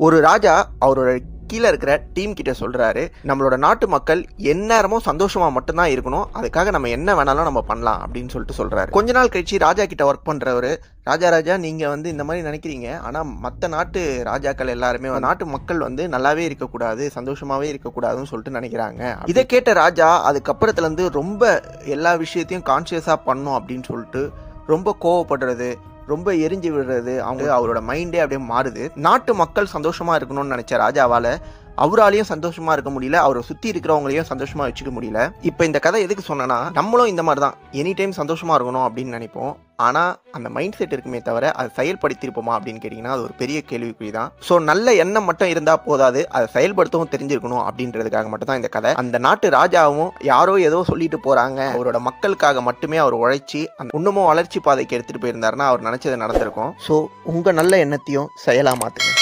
ஒரு ராஜா அவரோட கீழே இருக்கிற டீம் கிட்ட சொல்றாரு, நம்மளோட நாட்டு மக்கள் எந்நேரமும் சந்தோஷமா மட்டும்தான் இருக்கணும், அதுக்காக நம்ம என்ன வேணாலும் நம்ம பண்ணலாம் அப்படின்னு சொல்றாரு. கொஞ்ச நாள் கழிச்சு ராஜா கிட்ட ஒர்க் பண்றவரு, ராஜா நீங்க இந்த மாதிரி நினைக்கிறீங்க, ஆனா மற்ற நாட்டு ராஜாக்கள் எல்லாருமே நாட்டு மக்கள் நல்லாவே இருக்கக்கூடாது, சந்தோஷமாவே இருக்கக்கூடாதுன்னு சொல்லிட்டு நினைக்கிறாங்க. இதை கேட்ட ராஜா அதுக்கப்புறத்துல இருந்து ரொம்ப எல்லா விஷயத்தையும் கான்சியஸா பண்ணும் அப்படின்னு சொல்லிட்டு ரொம்ப கோவப்படுறது, ரொம்ப எரிஞ்சு விடுறது, அவரோட மைண்டே அப்படியே மாறுது. நாட்டு மக்கள் சந்தோஷமா இருக்கணும்னு நினைச்ச ராஜாவால அவராலையும் சந்தோஷமா இருக்க முடியல, அவரை சுத்தி இருக்கிறவங்களையும் சந்தோஷமா வச்சுக்க முடியல. இப்ப இந்த கதை எதுக்கு சொன்னா, நம்மளும் இந்த மாதிரி தான் எனி டைம் சந்தோஷமா இருக்கணும் அப்படின்னு நினைப்போம். ஆனா அந்த மைண்ட் செட் இருக்குமே தவிர அதை செயல்படுத்திருப்போமா அப்படின்னு கேட்டீங்கன்னா அது ஒரு பெரிய கேள்விக்குறி தான். ஸோ நல்ல எண்ணம் மட்டும் இருந்தா போதாது, அதை செயல்படுத்தவும் தெரிஞ்சிருக்கணும் அப்படின்றதுக்காக மட்டும் தான் இந்த கதை. அந்த நாட்டு ராஜாவும் யாரோ ஏதோ சொல்லிட்டு போறாங்க, அவரோட மக்களுக்காக மட்டுமே அவர் உழைச்சி இன்னமும் வளர்ச்சி பாதைக்கு எடுத்துட்டு போயிருந்தாருன்னா அவர் நினைச்சது நடந்திருக்கும். ஸோ உங்க நல்ல எண்ணத்தையும் செயலா மாத்துங்க.